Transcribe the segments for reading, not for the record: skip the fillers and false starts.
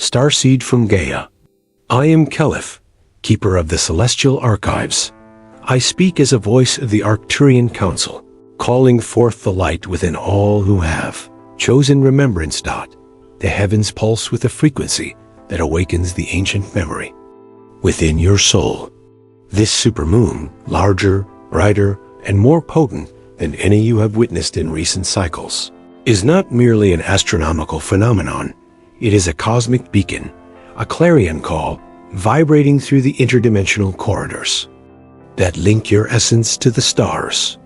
Starseed from Gaia. I am Kaelith, keeper of the celestial archives. I speak as a voice of the Arcturian Council, calling forth the light within all who have chosen remembrance. The heavens pulse with a frequency that awakens the ancient memory within your soul. This supermoon, larger, brighter, and more potent than any you have witnessed in recent cycles, is not merely an astronomical phenomenon. It is a cosmic beacon, a clarion call, vibrating through the interdimensional corridors that link your essence to the stars.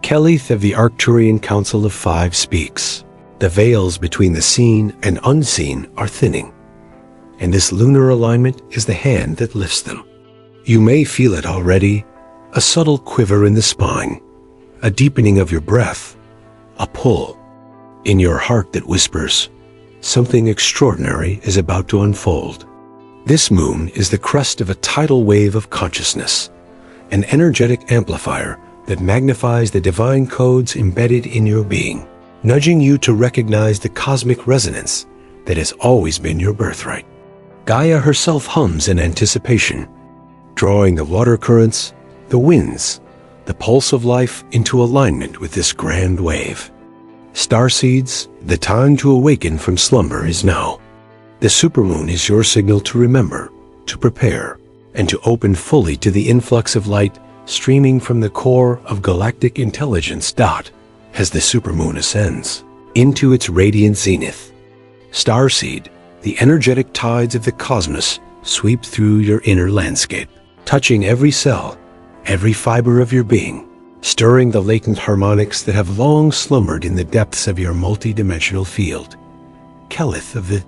Kaelith of the Arcturian Council of Five speaks. The veils between the seen and unseen are thinning, and this lunar alignment is the hand that lifts them. You may feel it already, a subtle quiver in the spine, a deepening of your breath, a pull in your heart that whispers, something extraordinary is about to unfold. This moon is the crest of a tidal wave of consciousness, an energetic amplifier that magnifies the divine codes embedded in your being, nudging you to recognize the cosmic resonance that has always been your birthright. Gaia herself hums in anticipation, drawing the water currents, the winds, the pulse of life into alignment with this grand wave. Starseeds, the time to awaken from slumber is now. The supermoon is your signal to remember, to prepare, and to open fully to the influx of light streaming from the core of galactic intelligence. As the supermoon ascends into its radiant zenith, Starseed, the energetic tides of the cosmos sweep through your inner landscape, touching every cell, every fiber of your being, stirring the latent harmonics that have long slumbered in the depths of your multidimensional field. Kaelith of the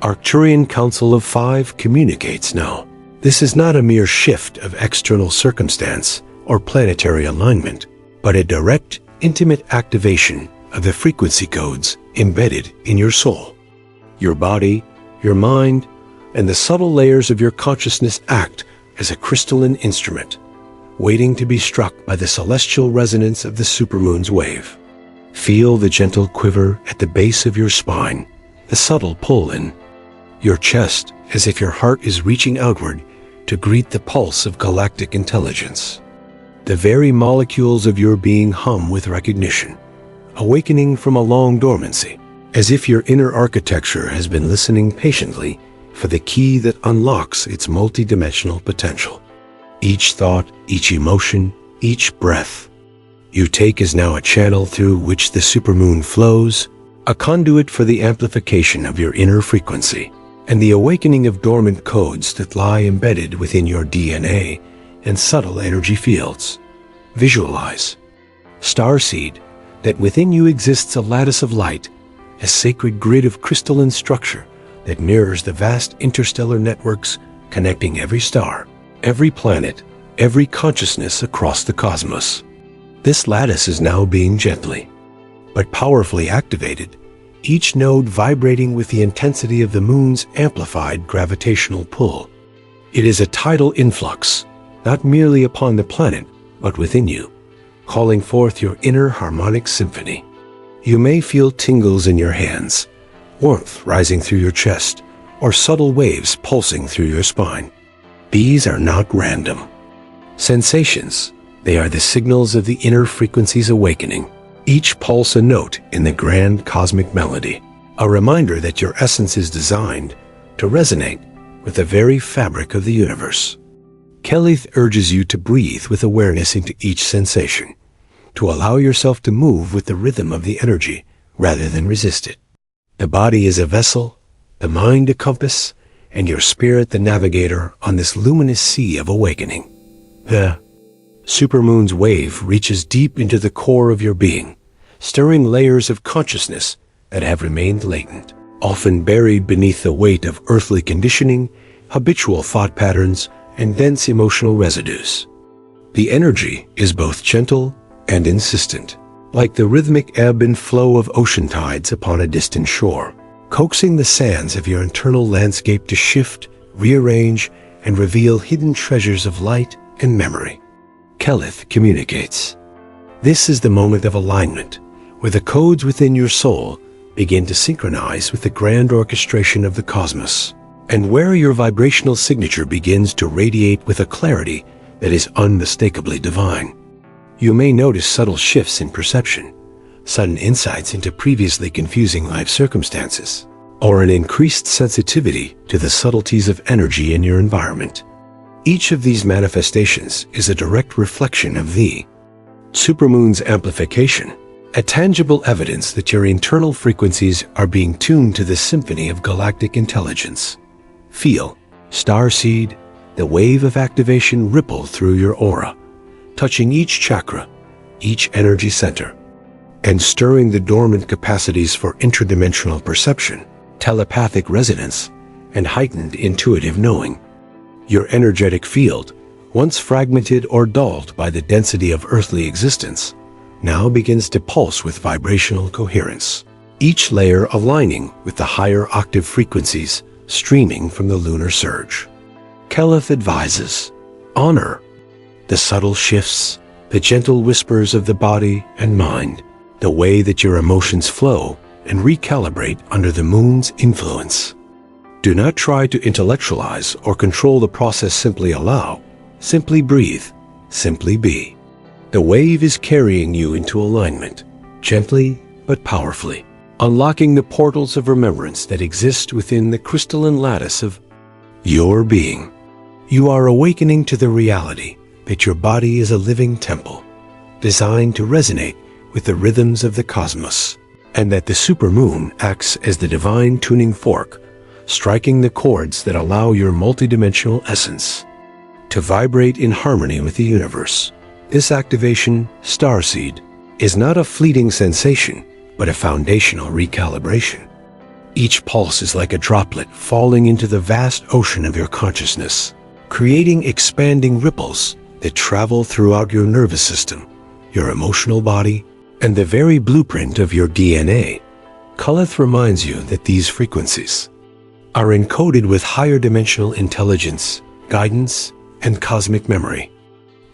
Arcturian Council of Five communicates now. This is not a mere shift of external circumstance or planetary alignment, but a direct, intimate activation of the frequency codes embedded in your soul. Your body, your mind, and the subtle layers of your consciousness act as a crystalline instrument, waiting to be struck by the celestial resonance of the supermoon's wave. Feel the gentle quiver at the base of your spine, the subtle pull in your chest, as if your heart is reaching outward to greet the pulse of galactic intelligence. The very molecules of your being hum with recognition, awakening from a long dormancy, as if your inner architecture has been listening patiently for the key that unlocks its multidimensional potential. Each thought, each emotion, each breath you take is now a channel through which the supermoon flows, a conduit for the amplification of your inner frequency and the awakening of dormant codes that lie embedded within your DNA and subtle energy fields. Visualize, Starseed, that within you exists a lattice of light, a sacred grid of crystalline structure that mirrors the vast interstellar networks connecting every star, every planet, every consciousness across the cosmos. This lattice is now being gently, but powerfully activated, each node vibrating with the intensity of the moon's amplified gravitational pull. It is a tidal influx, not merely upon the planet, but within you, calling forth your inner harmonic symphony. You may feel tingles in your hands, warmth rising through your chest, or subtle waves pulsing through your spine. These are not random sensations. They are the signals of the inner frequencies awakening, each pulse a note in the grand cosmic melody, a reminder that your essence is designed to resonate with the very fabric of the universe. Kaelith urges you to breathe with awareness into each sensation, to allow yourself to move with the rhythm of the energy rather than resist it. The body is a vessel, the mind a compass, and your spirit the navigator on this luminous sea of awakening. The supermoon's wave reaches deep into the core of your being, stirring layers of consciousness that have remained latent, often buried beneath the weight of earthly conditioning, habitual thought patterns, and dense emotional residues. The energy is both gentle and insistent, like the rhythmic ebb and flow of ocean tides upon a distant shore, coaxing the sands of your internal landscape to shift, rearrange, and reveal hidden treasures of light and memory. Kaelith communicates. This is the moment of alignment, where the codes within your soul begin to synchronize with the grand orchestration of the cosmos, and where your vibrational signature begins to radiate with a clarity that is unmistakably divine. You may notice subtle shifts in perception, sudden insights into previously confusing life circumstances, or an increased sensitivity to the subtleties of energy in your environment. Each of these manifestations is a direct reflection of the Supermoon's amplification, a tangible evidence that your internal frequencies are being tuned to the symphony of galactic intelligence. Feel, Starseed, the wave of activation ripple through your aura, touching each chakra, each energy center, and stirring the dormant capacities for intradimensional perception, telepathic resonance, and heightened intuitive knowing. Your energetic field, once fragmented or dulled by the density of earthly existence, now begins to pulse with vibrational coherence, each layer aligning with the higher octave frequencies streaming from the lunar surge. Kaelith advises, honor the subtle shifts, the gentle whispers of the body and mind, the way that your emotions flow and recalibrate under the moon's influence. Do not try to intellectualize or control the process. Simply allow, simply breathe, simply be. The wave is carrying you into alignment, gently but powerfully, unlocking the portals of remembrance that exist within the crystalline lattice of your being. You are awakening to the reality that your body is a living temple, designed to resonate with the rhythms of the cosmos, and that the supermoon acts as the divine tuning fork, striking the chords that allow your multidimensional essence to vibrate in harmony with the universe. This activation, Starseed, is not a fleeting sensation, but a foundational recalibration. Each pulse is like a droplet falling into the vast ocean of your consciousness, creating expanding ripples that travel throughout your nervous system, your emotional body, and the very blueprint of your DNA. Kaelith reminds you that these frequencies are encoded with higher dimensional intelligence, guidance, and cosmic memory.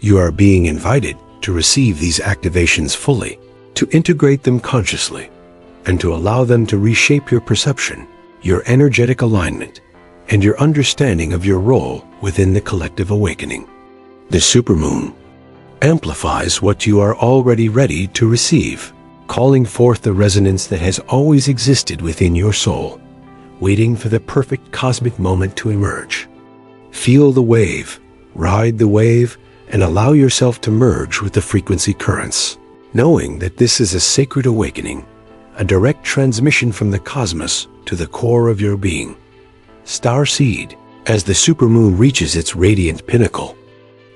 You are being invited to receive these activations fully, to integrate them consciously, and to allow them to reshape your perception, your energetic alignment, and your understanding of your role within the collective awakening. The supermoon amplifies what you are already ready to receive, calling forth the resonance that has always existed within your soul, waiting for the perfect cosmic moment to emerge. Feel the wave, ride the wave, and allow yourself to merge with the frequency currents, knowing that this is a sacred awakening, a direct transmission from the cosmos to the core of your being. Starseed, as the supermoon reaches its radiant pinnacle,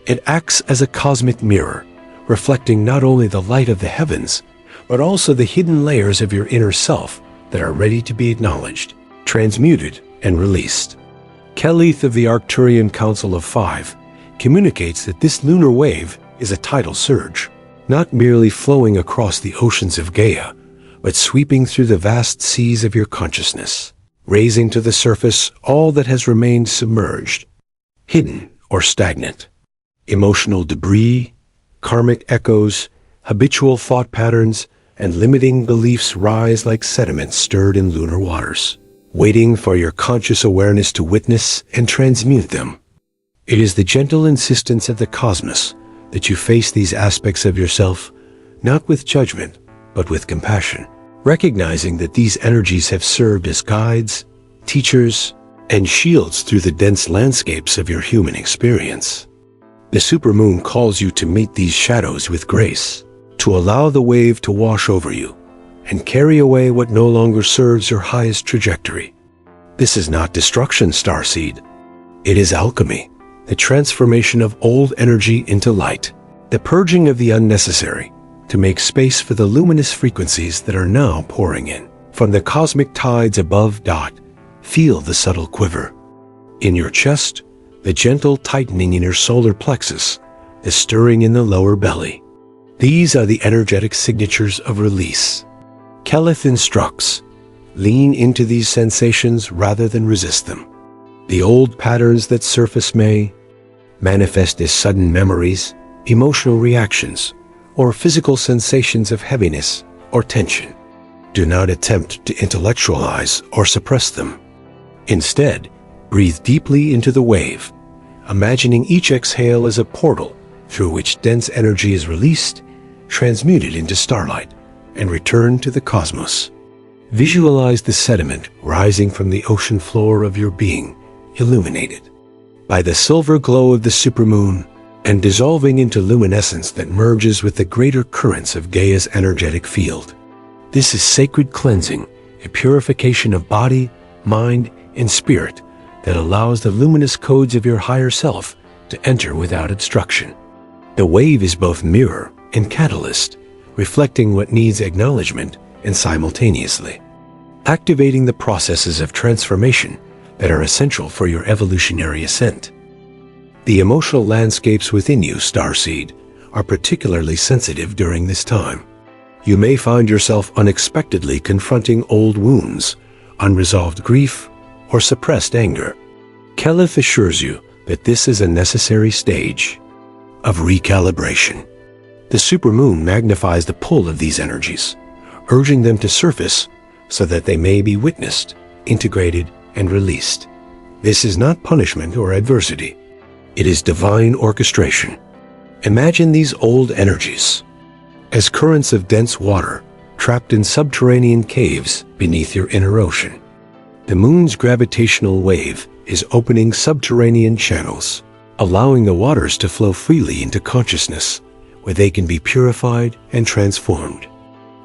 it acts as a cosmic mirror, reflecting not only the light of the heavens, but also the hidden layers of your inner self that are ready to be acknowledged, transmuted, and released. Kaelith of the Arcturian Council of 5 communicates that this lunar wave is a tidal surge, not merely flowing across the oceans of Gaia, but sweeping through the vast seas of your consciousness, raising to the surface all that has remained submerged, hidden, or stagnant. Emotional debris, karmic echoes, habitual thought patterns, and limiting beliefs rise like sediment stirred in lunar waters, waiting for your conscious awareness to witness and transmute them. It is the gentle insistence of the cosmos that you face these aspects of yourself, not with judgment, but with compassion, recognizing that these energies have served as guides, teachers, and shields through the dense landscapes of your human experience. The supermoon calls you to meet these shadows with grace, to allow the wave to wash over you and carry away what no longer serves your highest trajectory. This is not destruction, Starseed. It is alchemy, the transformation of old energy into light, the purging of the unnecessary to make space for the luminous frequencies that are now pouring in. From the cosmic tides above, feel the subtle quiver. In your chest, the gentle tightening in your solar plexus, the stirring in the lower belly. These are the energetic signatures of release. Kaelith instructs, lean into these sensations rather than resist them. The old patterns that surface may manifest as sudden memories, emotional reactions, or physical sensations of heaviness or tension. Do not attempt to intellectualize or suppress them. Instead, breathe deeply into the wave, imagining each exhale as a portal through which dense energy is released, transmuted into starlight, and returned to the cosmos. Visualize the sediment rising from the ocean floor of your being, illuminated by the silver glow of the supermoon and dissolving into luminescence that merges with the greater currents of Gaia's energetic field. This is sacred cleansing, a purification of body, mind, and spirit that allows the luminous codes of your higher self to enter without obstruction. The wave is both mirror and catalyst, reflecting what needs acknowledgement and simultaneously activating the processes of transformation that are essential for your evolutionary ascent. The emotional landscapes within you, Starseed, are particularly sensitive during this time. You may find yourself unexpectedly confronting old wounds, unresolved grief, or suppressed anger. Kaelith assures you that this is a necessary stage of recalibration. The supermoon magnifies the pull of these energies, urging them to surface so that they may be witnessed, integrated, and released. This is not punishment or adversity. It is divine orchestration. Imagine these old energies as currents of dense water trapped in subterranean caves beneath your inner ocean. The moon's gravitational wave is opening subterranean channels, allowing the waters to flow freely into consciousness, where they can be purified and transformed.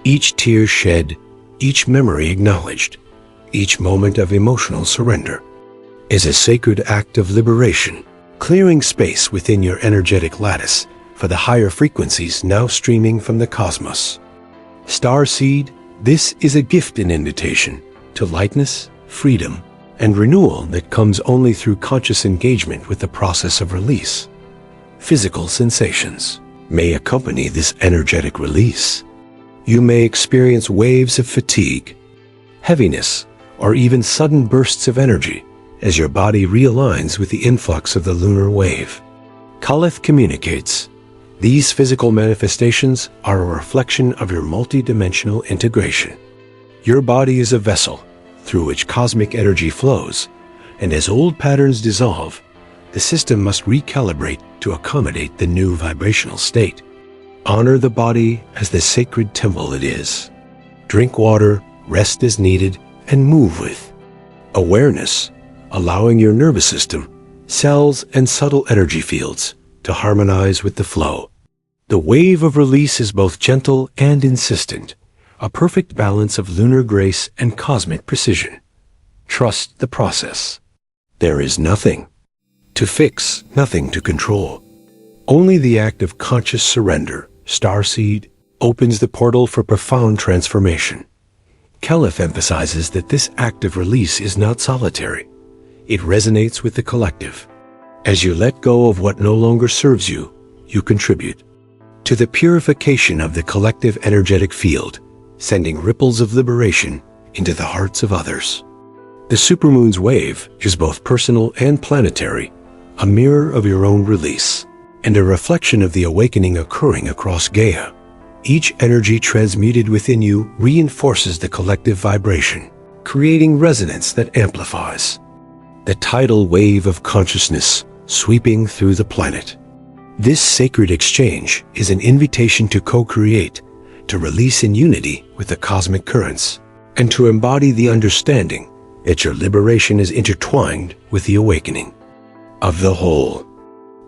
Each tear shed, each memory acknowledged, each moment of emotional surrender is a sacred act of liberation, clearing space within your energetic lattice for the higher frequencies now streaming from the cosmos. Starseed, this is a gift and invitation to lightness, freedom, and renewal that comes only through conscious engagement with the process of release. Physical sensations may accompany this energetic release. You may experience waves of fatigue, heaviness, or even sudden bursts of energy as your body realigns with the influx of the lunar wave. Kaelith communicates, these physical manifestations are a reflection of your multidimensional integration. Your body is a vessel through which cosmic energy flows, and as old patterns dissolve, the system must recalibrate to accommodate the new vibrational state. Honor the body as the sacred temple it is. Drink water, rest as needed, and move with awareness, allowing your nervous system, cells, and subtle energy fields to harmonize with the flow. The wave of release is both gentle and insistent, a perfect balance of lunar grace and cosmic precision. Trust the process. There is nothing to fix, nothing to control. Only the act of conscious surrender, Starseed, opens the portal for profound transformation. Kaelith emphasizes that this act of release is not solitary. It resonates with the collective. As you let go of what no longer serves you, you contribute to the purification of the collective energetic field, sending ripples of liberation into the hearts of others. The supermoon's wave is both personal and planetary, a mirror of your own release, and a reflection of the awakening occurring across Gaia. Each energy transmuted within you reinforces the collective vibration, creating resonance that amplifies the tidal wave of consciousness sweeping through the planet. This sacred exchange is an invitation to co-create, to release in unity with the cosmic currents, and to embody the understanding that your liberation is intertwined with the awakening of the whole.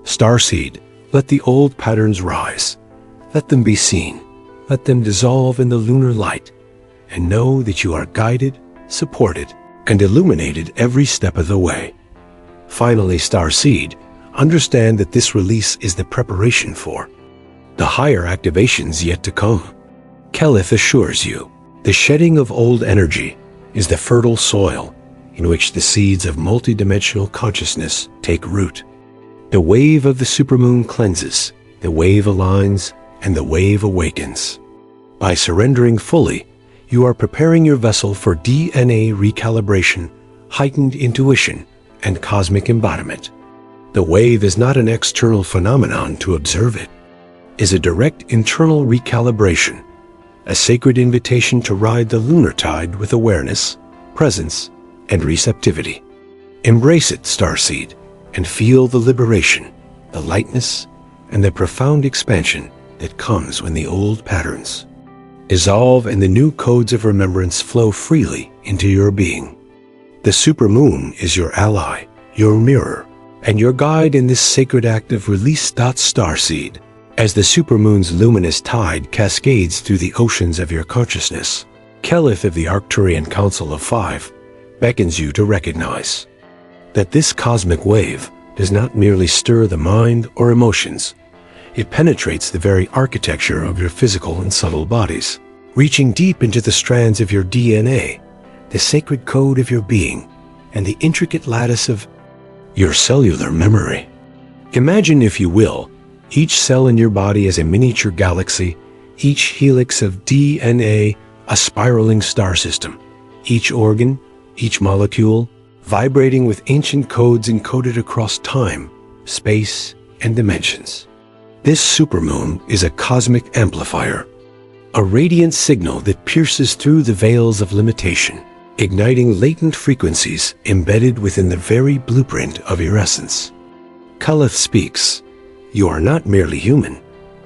Starseed, let the old patterns rise. Let them be seen. Let them dissolve in the lunar light, and know that you are guided, supported, and illuminated every step of the way. Finally, Starseed, understand that this release is the preparation for the higher activations yet to come. Kaelith assures you, the shedding of old energy is the fertile soil in which the seeds of multidimensional consciousness take root. The wave of the supermoon cleanses, the wave aligns, and the wave awakens. By surrendering fully, you are preparing your vessel for DNA recalibration, heightened intuition, and cosmic embodiment. The wave is not an external phenomenon to observe it. It is a direct internal recalibration, a sacred invitation to ride the lunar tide with awareness, presence, and receptivity. Embrace it, Starseed, and feel the liberation, the lightness, and the profound expansion that comes when the old patterns dissolve and the new codes of remembrance flow freely into your being. The Supermoon is your ally, your mirror, and your guide in this sacred act of release. Starseed, as the Supermoon's luminous tide cascades through the oceans of your consciousness, Kaelith of the Arcturian Council of Five beckons you to recognize that this cosmic wave does not merely stir the mind or emotions. It penetrates the very architecture of your physical and subtle bodies, reaching deep into the strands of your DNA, the sacred code of your being, and the intricate lattice of your cellular memory. Imagine, if you will, each cell in your body as a miniature galaxy, each helix of DNA a spiraling star system, each organ, each molecule, vibrating with ancient codes encoded across time, space, and dimensions. This supermoon is a cosmic amplifier, a radiant signal that pierces through the veils of limitation, igniting latent frequencies embedded within the very blueprint of your essence. Kaelith speaks. You are not merely human.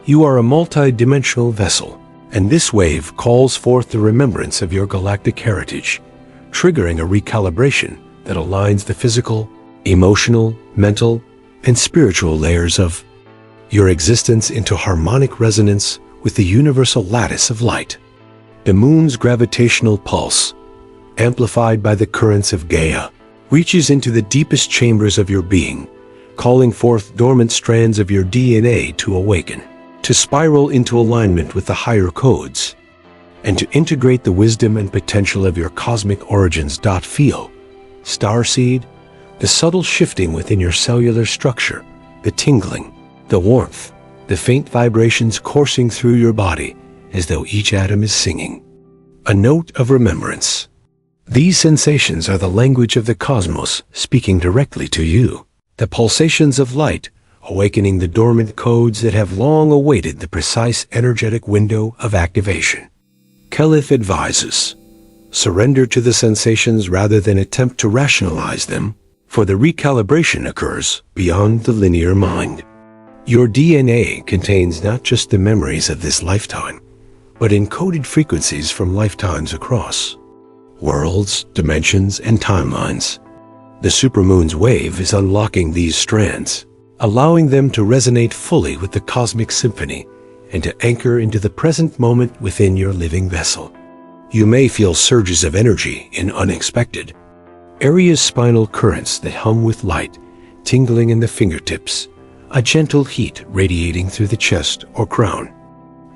You are a multidimensional vessel, and this wave calls forth the remembrance of your galactic heritage, triggering a recalibration that aligns the physical, emotional, mental, and spiritual layers of your existence into harmonic resonance with the universal lattice of light. The moon's gravitational pulse, amplified by the currents of Gaia, reaches into the deepest chambers of your being, calling forth dormant strands of your DNA to awaken, to spiral into alignment with the higher codes, and to integrate the wisdom and potential of your cosmic origins. Feel, Starseed, the subtle shifting within your cellular structure, the tingling, the warmth, the faint vibrations coursing through your body as though each atom is singing a note of remembrance. These sensations are the language of the cosmos speaking directly to you, the pulsations of light awakening the dormant codes that have long awaited the precise energetic window of activation. Kaelith advises, surrender to the sensations rather than attempt to rationalize them, for the recalibration occurs beyond the linear mind. Your DNA contains not just the memories of this lifetime, but encoded frequencies from lifetimes across worlds, dimensions, and timelines. The supermoon's wave is unlocking these strands, allowing them to resonate fully with the cosmic symphony and to anchor into the present moment within your living vessel. You may feel surges of energy in unexpected areas, spinal currents that hum with light, tingling in the fingertips, a gentle heat radiating through the chest or crown.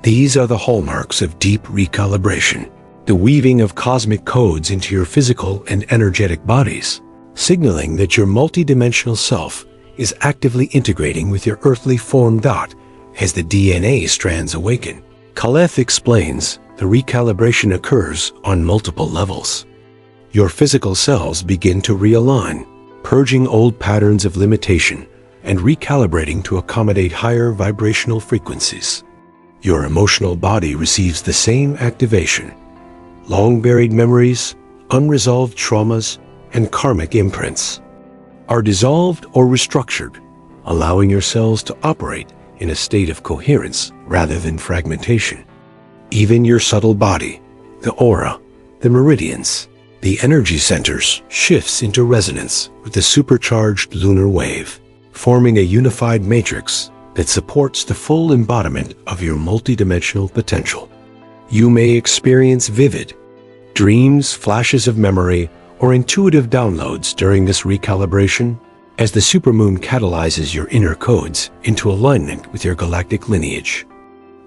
These are the hallmarks of deep recalibration, the weaving of cosmic codes into your physical and energetic bodies, signaling that your multidimensional self is actively integrating with your earthly form. As the DNA strands awaken, Kaelith explains, the recalibration occurs on multiple levels. Your physical cells begin to realign, purging old patterns of limitation and recalibrating to accommodate higher vibrational frequencies. Your emotional body receives the same activation. Long-buried memories, unresolved traumas, and karmic imprints are dissolved or restructured, allowing your cells to operate in a state of coherence rather than fragmentation. Even your subtle body, the aura, the meridians, the energy centers, shifts into resonance with the supercharged lunar wave, forming a unified matrix that supports the full embodiment of your multidimensional potential. You may experience vivid dreams, flashes of memory, or intuitive downloads during this recalibration, as the supermoon catalyzes your inner codes into alignment with your galactic lineage.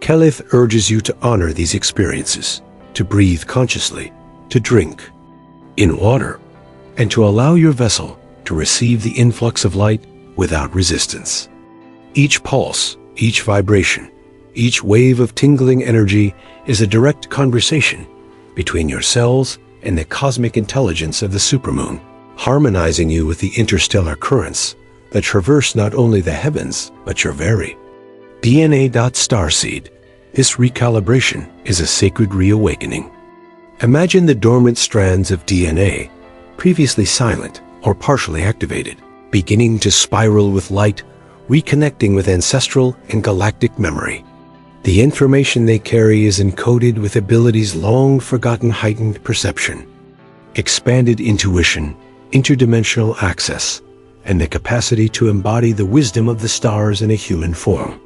Kaelith urges you to honor these experiences, to breathe consciously, to drink in water, and to allow your vessel to receive the influx of light without resistance. Each pulse, each vibration, each wave of tingling energy is a direct conversation between your cells and the cosmic intelligence of the supermoon, harmonizing you with the interstellar currents that traverse not only the heavens, but your very DNA. Starseed, This recalibration is a sacred reawakening. Imagine the dormant strands of DNA, previously silent or partially activated, beginning to spiral with light, reconnecting with ancestral and galactic memory. The information they carry is encoded with abilities long forgotten: heightened perception, expanded intuition, interdimensional access, and the capacity to embody the wisdom of the stars in a human form.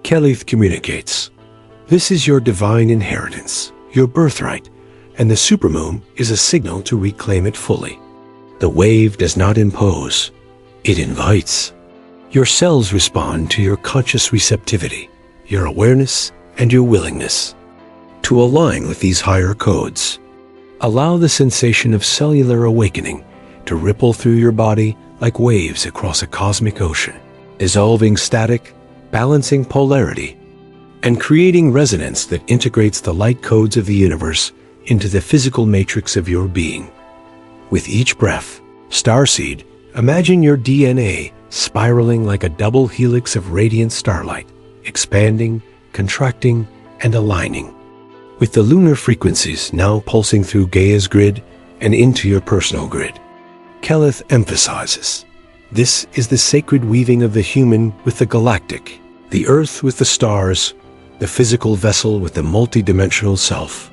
Kaelith communicates, "This is your divine inheritance, your birthright, and the supermoon is a signal to reclaim it fully." The wave does not impose, it invites. Your cells respond to your conscious receptivity, your awareness, and your willingness to align with these higher codes. Allow the sensation of cellular awakening to ripple through your body like waves across a cosmic ocean, dissolving static, balancing polarity, and creating resonance that integrates the light codes of the universe into the physical matrix of your being. With each breath, Starseed, imagine your DNA spiraling like a double helix of radiant starlight, expanding, contracting, and aligning. With the lunar frequencies now pulsing through Gaia's grid and into your personal grid, Kaelith emphasizes, this is the sacred weaving of the human with the galactic, the earth with the stars, the physical vessel with the multidimensional self.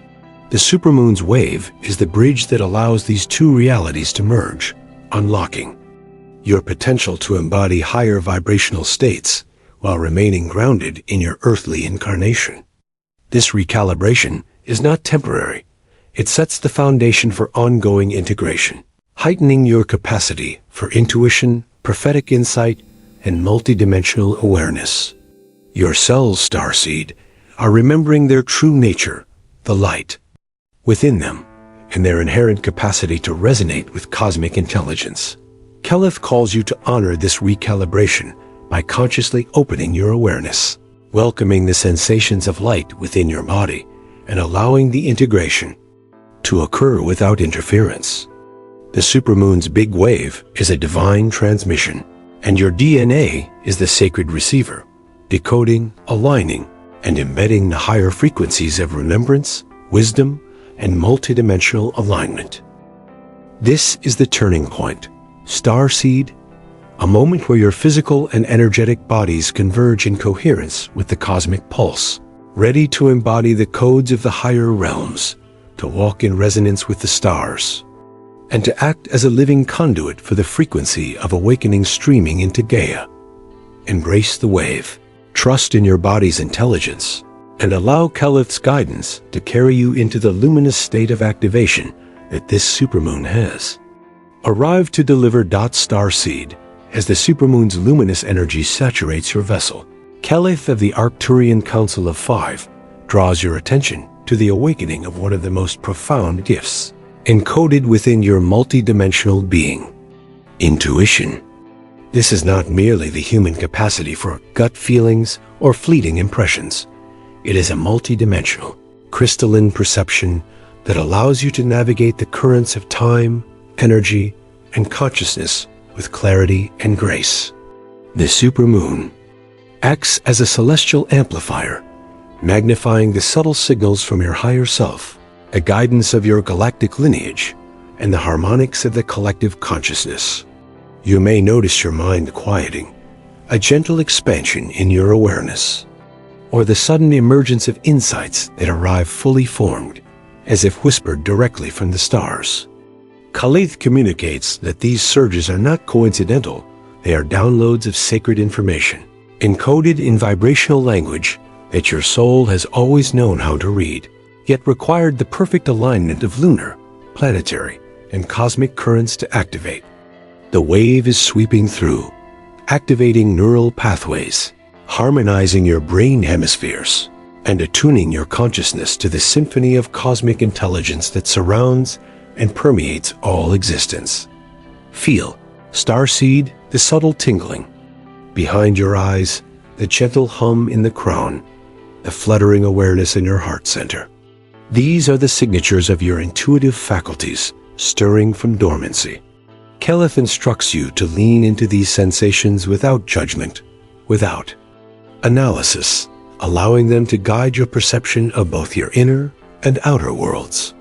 The supermoon's wave is the bridge that allows these two realities to merge, unlocking your potential to embody higher vibrational states while remaining grounded in your earthly incarnation. This recalibration is not temporary. It sets the foundation for ongoing integration, heightening your capacity for intuition, prophetic insight, and multidimensional awareness. Your cells, Starseed, are remembering their true nature, the light within them, and their inherent capacity to resonate with cosmic intelligence. Kaelith calls you to honor this recalibration by consciously opening your awareness, welcoming the sensations of light within your body, and allowing the integration to occur without interference. The supermoon's big wave is a divine transmission, and your DNA is the sacred receiver, decoding, aligning, and embedding the higher frequencies of remembrance, wisdom, and multidimensional alignment. This is the turning point, Starseed, a moment where your physical and energetic bodies converge in coherence with the cosmic pulse, ready to embody the codes of the higher realms, to walk in resonance with the stars, and to act as a living conduit for the frequency of awakening streaming into Gaia. Embrace the wave, trust in your body's intelligence, and allow Kaelith's guidance to carry you into the luminous state of activation that this supermoon has. Arrive to deliver. Starseed, as the supermoon's luminous energy saturates your vessel, Kaelith of the Arcturian Council of 5 draws your attention to the awakening of one of the most profound gifts encoded within your multidimensional being: intuition. This is not merely the human capacity for gut feelings or fleeting impressions. It is a multidimensional, crystalline perception that allows you to navigate the currents of time, energy, and consciousness with clarity and grace. The supermoon acts as a celestial amplifier, magnifying the subtle signals from your higher self, the guidance of your galactic lineage, and the harmonics of the collective consciousness. You may notice your mind quieting, a gentle expansion in your awareness, or the sudden emergence of insights that arrive fully formed, as if whispered directly from the stars. Kaelith communicates that these surges are not coincidental. They are downloads of sacred information, encoded in vibrational language that your soul has always known how to read, yet required the perfect alignment of lunar, planetary, and cosmic currents to activate. The wave is sweeping through, activating neural pathways, harmonizing your brain hemispheres, and attuning your consciousness to the symphony of cosmic intelligence that surrounds and permeates all existence. Feel, Starseed, the subtle tingling behind your eyes, the gentle hum in the crown, the fluttering awareness in your heart center. These are the signatures of your intuitive faculties stirring from dormancy. Kaelith instructs you to lean into these sensations without judgment, without analysis, allowing them to guide your perception of both your inner and outer worlds.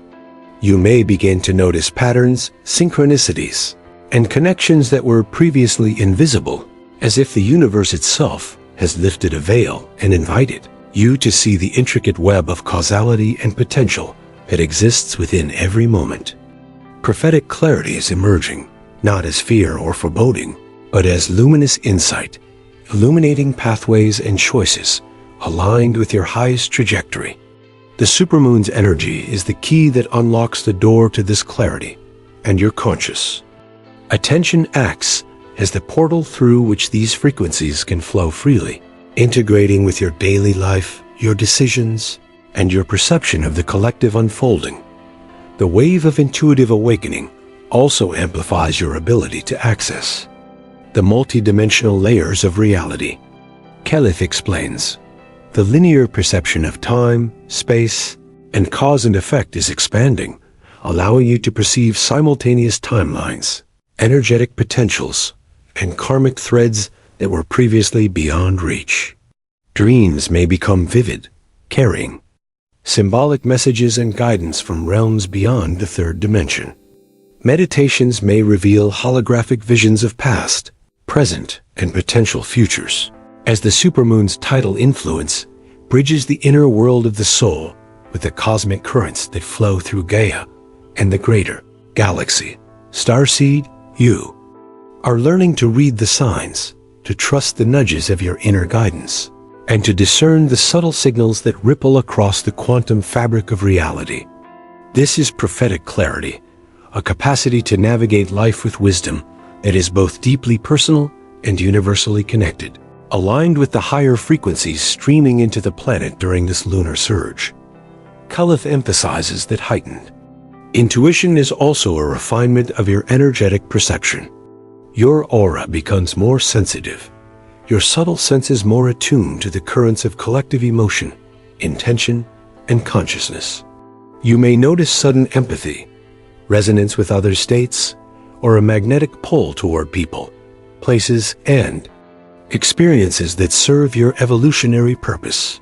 You may begin to notice patterns, synchronicities, and connections that were previously invisible, as if the universe itself has lifted a veil and invited you to see the intricate web of causality and potential that exists within every moment. Prophetic clarity is emerging, not as fear or foreboding, but as luminous insight, illuminating pathways and choices aligned with your highest trajectory. The supermoon's energy is the key that unlocks the door to this clarity, and you're conscious. Attention acts as the portal through which these frequencies can flow freely, integrating with your daily life, your decisions, and your perception of the collective unfolding. The wave of intuitive awakening also amplifies your ability to access the multidimensional layers of reality. Kaelith explains, the linear perception of time, space, and cause and effect is expanding, allowing you to perceive simultaneous timelines, energetic potentials, and karmic threads that were previously beyond reach. Dreams may become vivid, carrying symbolic messages and guidance from realms beyond the third dimension. Meditations may reveal holographic visions of past, present, and potential futures, as the supermoon's tidal influence bridges the inner world of the soul with the cosmic currents that flow through Gaia and the greater galaxy. Starseed, you are learning to read the signs, to trust the nudges of your inner guidance, and to discern the subtle signals that ripple across the quantum fabric of reality. This is prophetic clarity, a capacity to navigate life with wisdom that is both deeply personal and universally connected, aligned with the higher frequencies streaming into the planet during this lunar surge. Kaelith emphasizes that heightened intuition is also a refinement of your energetic perception. Your aura becomes more sensitive, your subtle senses more attuned to the currents of collective emotion, intention, and consciousness. You may notice sudden empathy, resonance with other states, or a magnetic pull toward people, places, and experiences that serve your evolutionary purpose.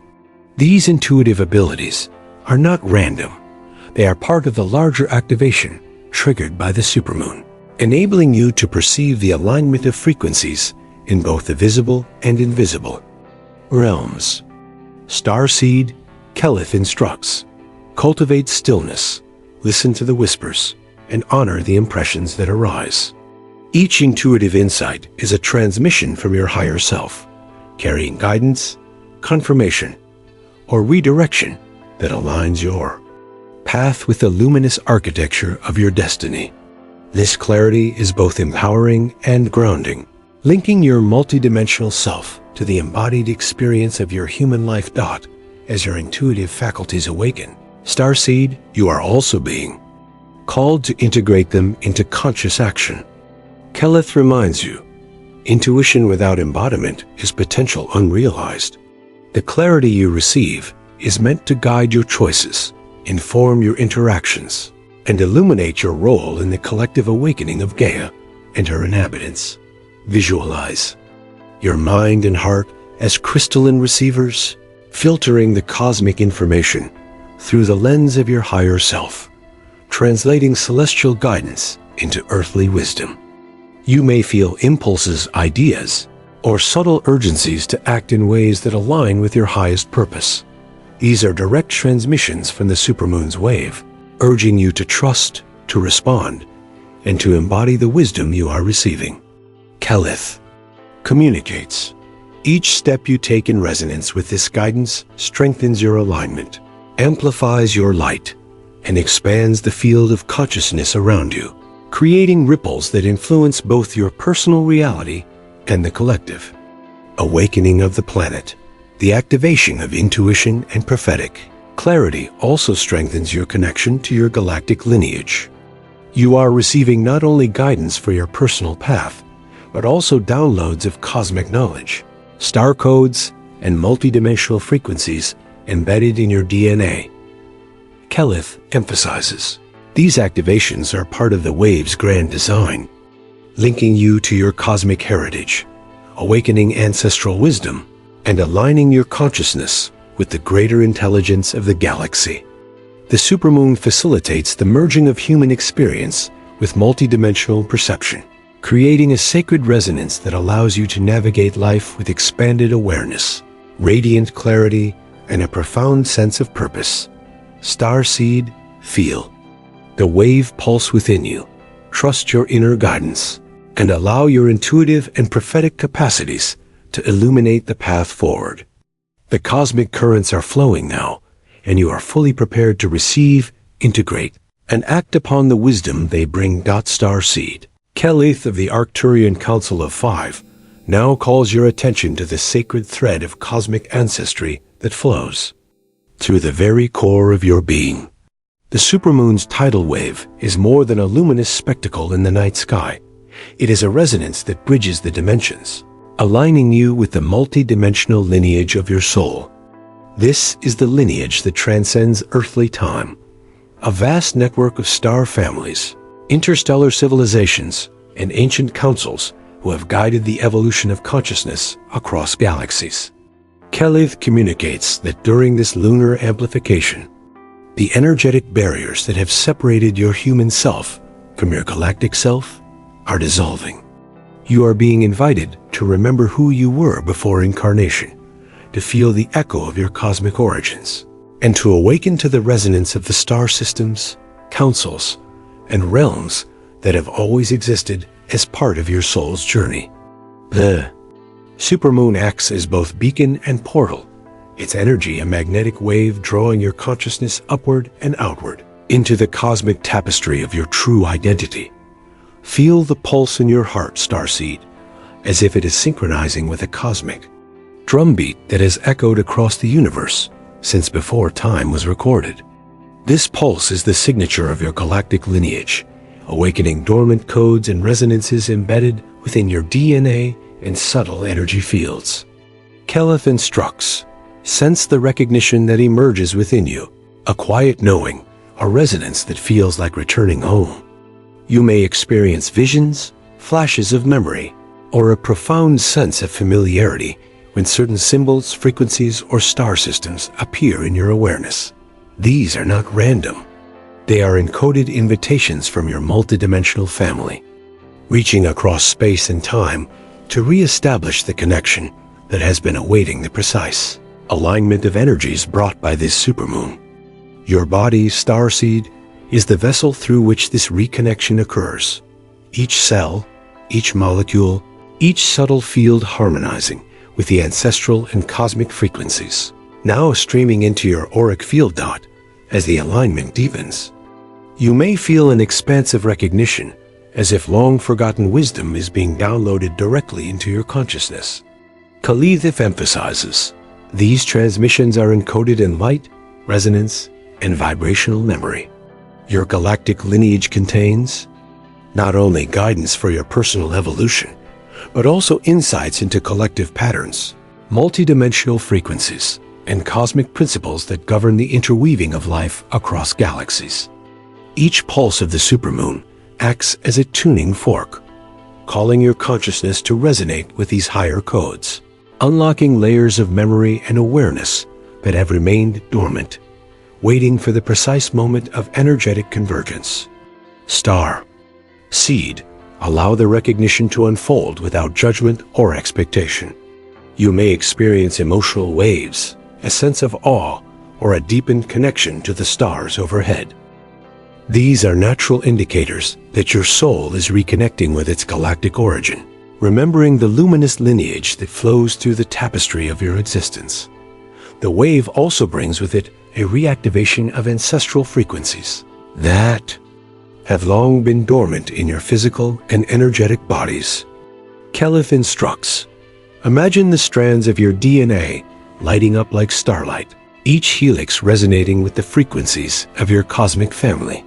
These intuitive abilities are not random. They are part of the larger activation triggered by the supermoon, enabling you to perceive the alignment of frequencies in both the visible and invisible realms. Starseed, Kaelith instructs, cultivate stillness, listen to the whispers, and honor the impressions that arise. Each intuitive insight is a transmission from your higher self, carrying guidance, confirmation, or redirection that aligns your path with the luminous architecture of your destiny. This clarity is both empowering and grounding, linking your multidimensional self to the embodied experience of your human life. As your intuitive faculties awaken, Starseed, you are also being called to integrate them into conscious action. Kaelith reminds you, intuition without embodiment is potential unrealized. The clarity you receive is meant to guide your choices, inform your interactions, and illuminate your role in the collective awakening of Gaia and her inhabitants. Visualize your mind and heart as crystalline receivers, filtering the cosmic information through the lens of your higher self, translating celestial guidance into earthly wisdom. You may feel impulses, ideas, or subtle urgencies to act in ways that align with your highest purpose. These are direct transmissions from the supermoon's wave, urging you to trust, to respond, and to embody the wisdom you are receiving. Kaelith communicates. Each step you take in resonance with this guidance strengthens your alignment, amplifies your light, and expands the field of consciousness around you, creating ripples that influence both your personal reality and the collective. Awakening of the planet. The activation of intuition and prophetic clarity also strengthens your connection to your galactic lineage. You are receiving not only guidance for your personal path, but also downloads of cosmic knowledge, star codes, and multidimensional frequencies embedded in your DNA. Kaelith emphasizes, these activations are part of the wave's grand design, linking you to your cosmic heritage, awakening ancestral wisdom, and aligning your consciousness with the greater intelligence of the galaxy. The supermoon facilitates the merging of human experience with multidimensional perception, creating a sacred resonance that allows you to navigate life with expanded awareness, radiant clarity, and a profound sense of purpose. Starseed, feel the wave pulse within you. Trust your inner guidance and allow your intuitive and prophetic capacities to illuminate the path forward. The cosmic currents are flowing now, and you are fully prepared to receive, integrate, and act upon the wisdom they bring. Starseed, Kaelith of the Arcturian Council of Five, now calls your attention to the sacred thread of cosmic ancestry that flows through the very core of your being. The supermoon's tidal wave is more than a luminous spectacle in the night sky. It is a resonance that bridges the dimensions, aligning you with the multidimensional lineage of your soul. This is the lineage that transcends earthly time, a vast network of star families, interstellar civilizations, and ancient councils who have guided the evolution of consciousness across galaxies. Kaelith communicates that during this lunar amplification, the energetic barriers that have separated your human self from your galactic self are dissolving. You are being invited to remember who you were before incarnation, to feel the echo of your cosmic origins, and to awaken to the resonance of the star systems, councils, and realms that have always existed as part of your soul's journey. The supermoon acts as both beacon and portal, its energy a magnetic wave drawing your consciousness upward and outward into the cosmic tapestry of your true identity. Feel the pulse in your heart, Starseed, as if it is synchronizing with a cosmic drumbeat that has echoed across the universe since before time was recorded. This pulse is the signature of your galactic lineage, awakening dormant codes and resonances embedded within your DNA and subtle energy fields. Kaelith instructs, sense the recognition that emerges within you, a quiet knowing, a resonance that feels like returning home. You may experience visions, flashes of memory, or a profound sense of familiarity when certain symbols, frequencies, or star systems appear in your awareness. These are not random. They are encoded invitations from your multidimensional family, reaching across space and time to re-establish the connection that has been awaiting the precise alignment of energies brought by this supermoon. Your body, Starseed, is the vessel through which this reconnection occurs. Each cell, each molecule, each subtle field harmonizing with the ancestral and cosmic frequencies, now streaming into your auric field. As the alignment deepens, you may feel an expansive recognition, as if long-forgotten wisdom is being downloaded directly into your consciousness. Kaelith emphasizes, these transmissions are encoded in light, resonance, and vibrational memory. Your galactic lineage contains not only guidance for your personal evolution, but also insights into collective patterns, multidimensional frequencies, and cosmic principles that govern the interweaving of life across galaxies. Each pulse of the supermoon acts as a tuning fork, calling your consciousness to resonate with these higher codes, unlocking layers of memory and awareness that have remained dormant, waiting for the precise moment of energetic convergence. Starseed, allow the recognition to unfold without judgment or expectation. You may experience emotional waves, a sense of awe, or a deepened connection to the stars overhead. These are natural indicators that your soul is reconnecting with its galactic origin, remembering the luminous lineage that flows through the tapestry of your existence. The wave also brings with it a reactivation of ancestral frequencies that have long been dormant in your physical and energetic bodies. Kaelith instructs, imagine the strands of your DNA lighting up like starlight, each helix resonating with the frequencies of your cosmic family.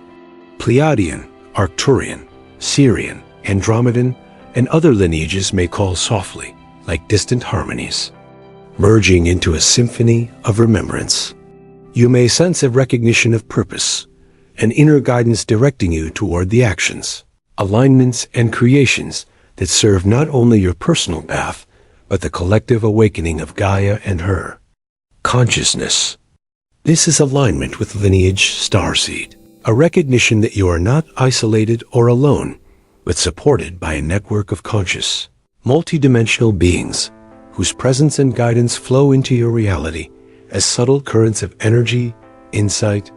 Pleiadian, Arcturian, Sirian, Andromedan, and other lineages may call softly, like distant harmonies, merging into a symphony of remembrance. You may sense a recognition of purpose, an inner guidance directing you toward the actions, alignments, and creations that serve not only your personal path, but the collective awakening of Gaia and her consciousness. This is alignment with Lineage Starseed, a recognition that you are not isolated or alone, but supported by a network of conscious, multidimensional beings whose presence and guidance flow into your reality as subtle currents of energy, insight,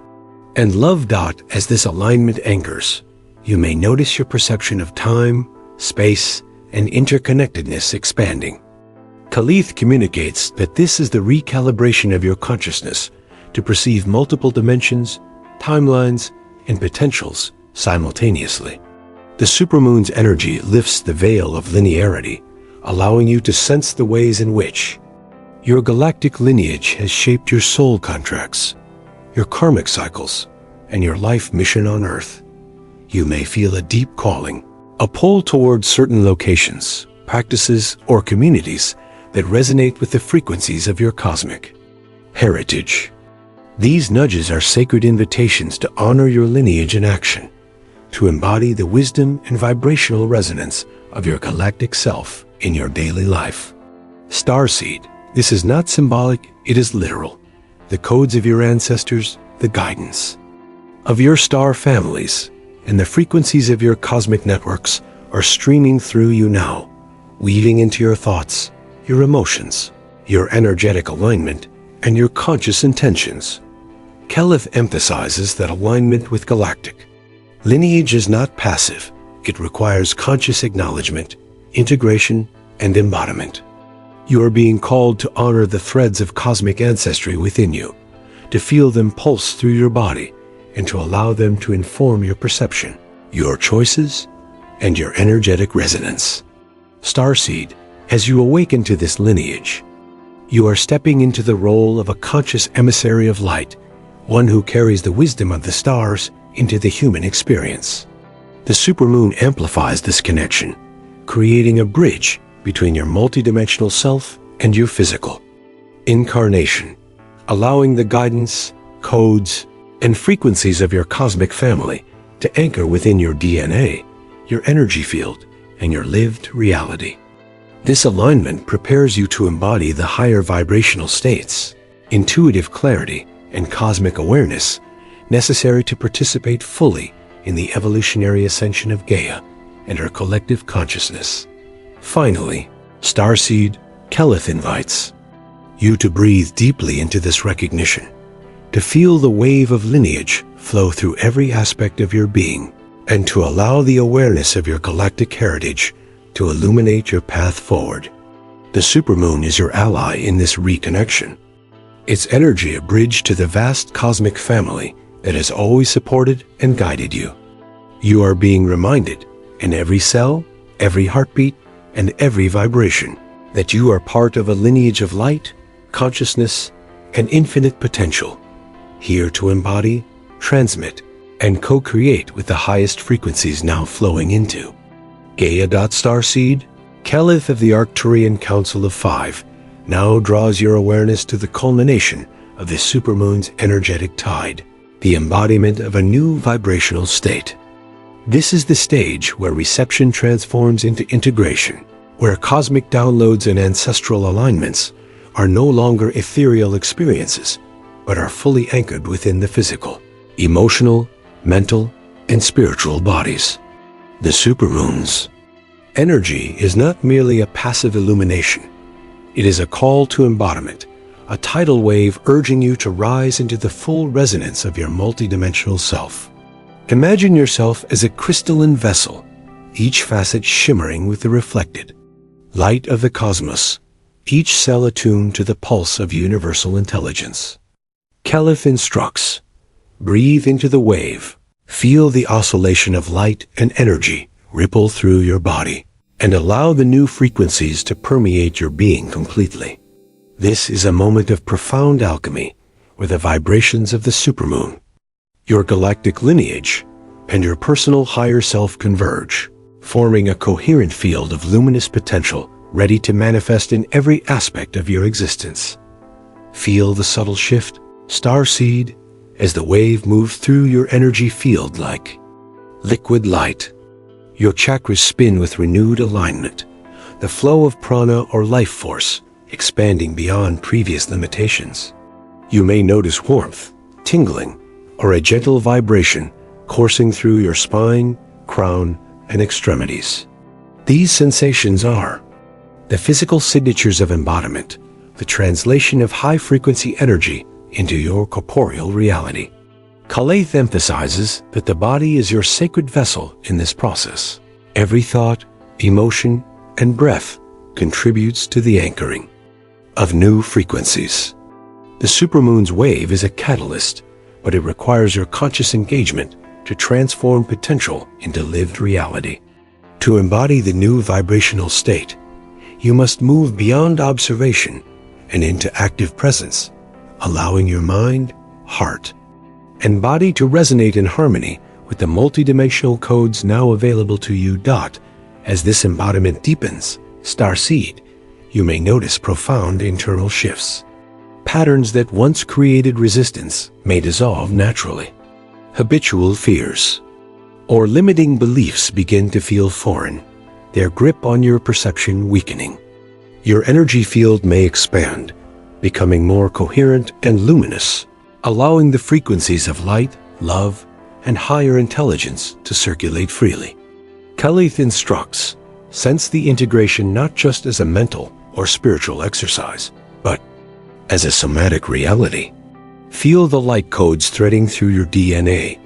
and love. As this alignment anchors, you may notice your perception of time, space, and interconnectedness expanding. Kaelith communicates that this is the recalibration of your consciousness to perceive multiple dimensions, timelines, and potentials simultaneously. The supermoon's energy lifts the veil of linearity, allowing you to sense the ways in which your galactic lineage has shaped your soul contracts, your karmic cycles, and your life mission on Earth. You may feel a deep calling, a pull towards certain locations, practices, or communities that resonate with the frequencies of your cosmic heritage. These nudges are sacred invitations to honor your lineage in action, to embody the wisdom and vibrational resonance of your galactic self in your daily life. Starseed, this is not symbolic, it is literal. The codes of your ancestors, the guidance of your star families, and the frequencies of your cosmic networks are streaming through you now, weaving into your thoughts, your emotions, your energetic alignment, and your conscious intentions. Kaelith emphasizes that alignment with Galactic Lineage is not passive. It requires conscious acknowledgement, integration, and embodiment. You are being called to honor the threads of cosmic ancestry within you, to feel them pulse through your body, and to allow them to inform your perception, your choices, and your energetic resonance. Starseed, as you awaken to this lineage, you are stepping into the role of a conscious emissary of light, one who carries the wisdom of the stars into the human experience. The supermoon amplifies this connection, creating a bridge between your multidimensional self and your physical incarnation, allowing the guidance, codes, and frequencies of your cosmic family to anchor within your DNA, your energy field, and your lived reality. This alignment prepares you to embody the higher vibrational states, intuitive clarity, and cosmic awareness necessary to participate fully in the evolutionary ascension of Gaia and her collective consciousness. Finally, Starseed, Kaelith invites you to breathe deeply into this recognition, to feel the wave of lineage flow through every aspect of your being, and to allow the awareness of your galactic heritage to illuminate your path forward. The supermoon is your ally in this reconnection, its energy a bridge to the vast cosmic family that has always supported and guided you. You are being reminded in every cell, every heartbeat, and every vibration that you are part of a lineage of light, consciousness, and infinite potential, here to embody, transmit, and co-create with the highest frequencies now flowing into Gaia. Starseed, Kaelith of the Arcturian Council of Five, now draws your awareness to the culmination of this supermoon's energetic tide, the embodiment of a new vibrational state. This is the stage where reception transforms into integration, where cosmic downloads and ancestral alignments are no longer ethereal experiences, but are fully anchored within the physical, emotional, mental, and spiritual bodies. The supermoon's energy is not merely a passive illumination. It is a call to embodiment, a tidal wave urging you to rise into the full resonance of your multidimensional self. Imagine yourself as a crystalline vessel, each facet shimmering with the reflected light of the cosmos, each cell attuned to the pulse of universal intelligence. Kaelith instructs, breathe into the wave, feel the oscillation of light and energy ripple through your body, and allow the new frequencies to permeate your being completely. This is a moment of profound alchemy, where the vibrations of the supermoon, your galactic lineage, and your personal higher self converge, forming a coherent field of luminous potential ready to manifest in every aspect of your existence. Feel the subtle shift, Starseed, as the wave moves through your energy field like liquid light. Your chakras spin with renewed alignment, the flow of prana or life force, expanding beyond previous limitations. You may notice warmth, tingling, or a gentle vibration coursing through your spine, crown, and extremities. These sensations are the physical signatures of embodiment, the translation of high-frequency energy into your corporeal reality. Kaelith emphasizes that the body is your sacred vessel in this process. Every thought, emotion, and breath contributes to the anchoring of new frequencies. The supermoon's wave is a catalyst, but it requires your conscious engagement to transform potential into lived reality. To embody the new vibrational state, you must move beyond observation and into active presence, allowing your mind, heart, and body to resonate in harmony with the multidimensional codes now available to you. As this embodiment deepens, Starseed, you may notice profound internal shifts. Patterns that once created resistance may dissolve naturally. Habitual fears or limiting beliefs begin to feel foreign, their grip on your perception weakening. Your energy field may expand, becoming more coherent and luminous, allowing the frequencies of light, love, and higher intelligence to circulate freely. Kaelith instructs, sense the integration not just as a mental or spiritual exercise, but as a somatic reality. Feel the light codes threading through your DNA,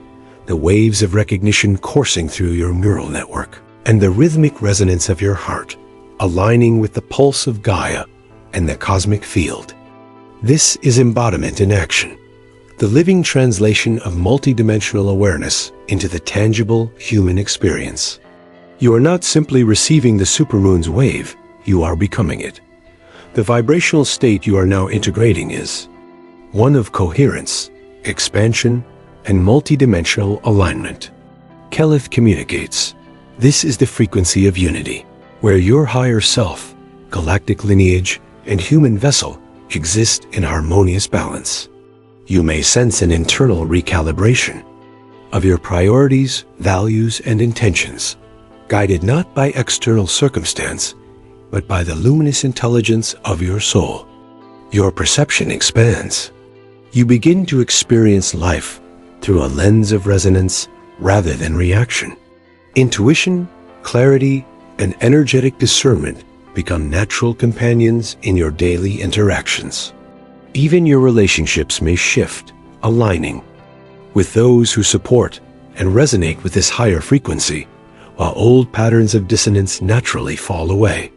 the waves of recognition coursing through your neural network, and the rhythmic resonance of your heart, aligning with the pulse of Gaia and the cosmic field. This is embodiment in action, the living translation of multidimensional awareness into the tangible human experience. You are not simply receiving the supermoon's wave, you are becoming it. The vibrational state you are now integrating is one of coherence, expansion, and multidimensional alignment. Kaelith communicates, this is the frequency of unity, where your higher self, galactic lineage, and human vessel exist in harmonious balance. You may sense an internal recalibration of your priorities, values, and intentions, guided not by external circumstance, but by the luminous intelligence of your soul. Your perception expands. You begin to experience life through a lens of resonance rather than reaction. Intuition, clarity, and energetic discernment become natural companions in your daily interactions. Even your relationships may shift, aligning with those who support and resonate with this higher frequency, while old patterns of dissonance naturally fall away.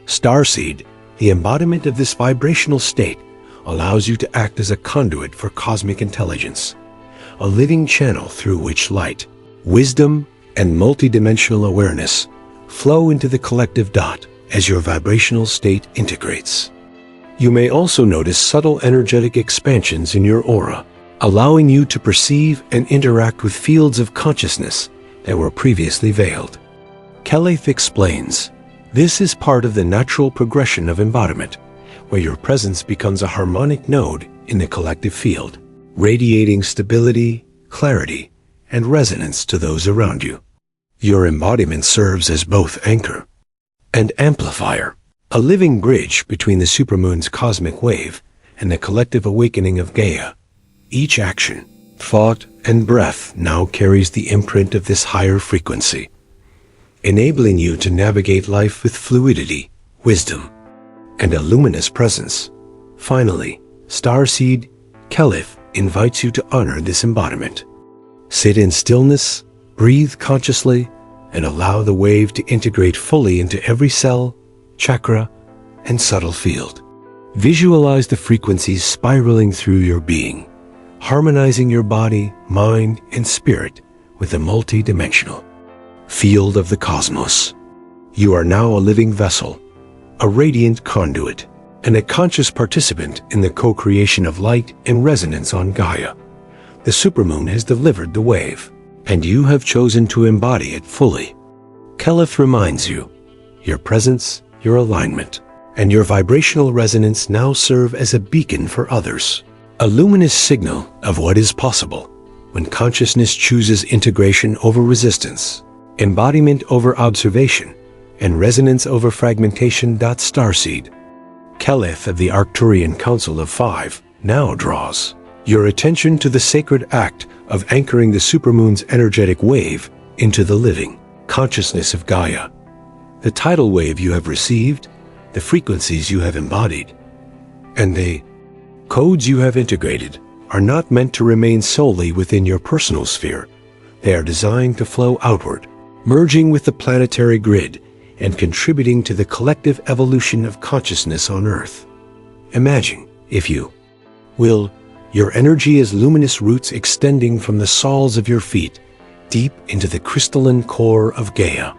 Starseed, the embodiment of this vibrational state, allows you to act as a conduit for cosmic intelligence, a living channel through which light, wisdom, and multidimensional awareness flow into the collective dot as your vibrational state integrates. You may also notice subtle energetic expansions in your aura, allowing you to perceive and interact with fields of consciousness that were previously veiled. Kaelith explains, this is part of the natural progression of embodiment, where your presence becomes a harmonic node in the collective field, radiating stability, clarity, and resonance to those around you. Your embodiment serves as both anchor and amplifier, a living bridge between the supermoon's cosmic wave and the collective awakening of Gaia. Each action, thought, and breath now carries the imprint of this higher frequency, enabling you to navigate life with fluidity, wisdom, and a luminous presence. Finally, Starseed, Kaelith invites you to honor this embodiment. Sit in stillness, breathe consciously, and allow the wave to integrate fully into every cell, chakra, and subtle field. Visualize the frequencies spiraling through your being, harmonizing your body, mind, and spirit with the multi-dimensional field of the cosmos. You are now a living vessel, a radiant conduit, and a conscious participant in the co-creation of light and resonance on Gaia. The supermoon has delivered the wave, and you have chosen to embody it fully. Kaelith reminds you, your presence, your alignment, and your vibrational resonance now serve as a beacon for others, a luminous signal of what is possible when consciousness chooses integration over resistance, embodiment over observation, and resonance over fragmentation. Starseed, Kaelith of the Arcturian Council of 5, now draws your attention to the sacred act of anchoring the supermoon's energetic wave into the living consciousness of Gaia. The tidal wave you have received, the frequencies you have embodied, and the codes you have integrated are not meant to remain solely within your personal sphere. They are designed to flow outward, merging with the planetary grid and contributing to the collective evolution of consciousness on Earth. Imagine, if you will, your energy as luminous roots extending from the soles of your feet deep into the crystalline core of Gaia.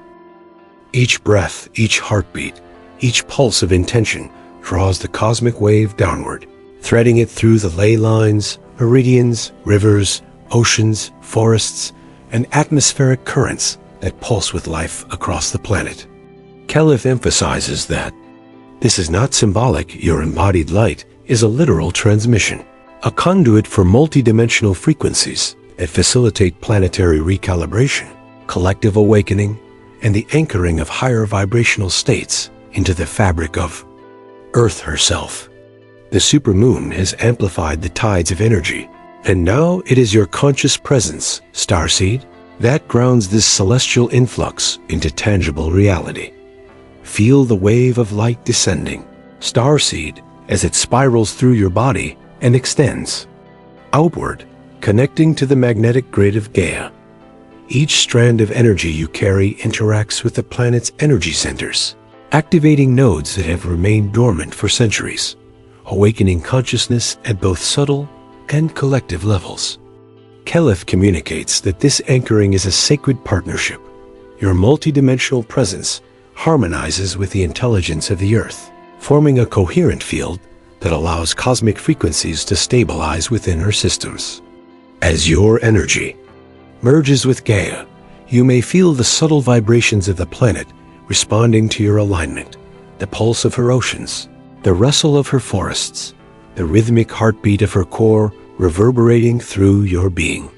Each breath, each heartbeat, each pulse of intention draws the cosmic wave downward, threading it through the ley lines, meridians, rivers, oceans, forests, and atmospheric currents that pulse with life across the planet. Kaelith emphasizes that this is not symbolic. Your embodied light is a literal transmission, a conduit for multidimensional frequencies that facilitate planetary recalibration, collective awakening, and the anchoring of higher vibrational states into the fabric of Earth herself. The supermoon has amplified the tides of energy, and now it is your conscious presence, Starseed, that grounds this celestial influx into tangible reality. Feel the wave of light descending, Starseed, as it spirals through your body and extends outward, connecting to the magnetic grid of Gaia. Each strand of energy you carry interacts with the planet's energy centers, activating nodes that have remained dormant for centuries, awakening consciousness at both subtle and collective levels. Kaelith communicates that this anchoring is a sacred partnership. Your multidimensional presence harmonizes with the intelligence of the Earth, forming a coherent field that allows cosmic frequencies to stabilize within our systems. As your energy merges with Gaia, you may feel the subtle vibrations of the planet responding to your alignment, the pulse of her oceans, the rustle of her forests, the rhythmic heartbeat of her core reverberating through your being.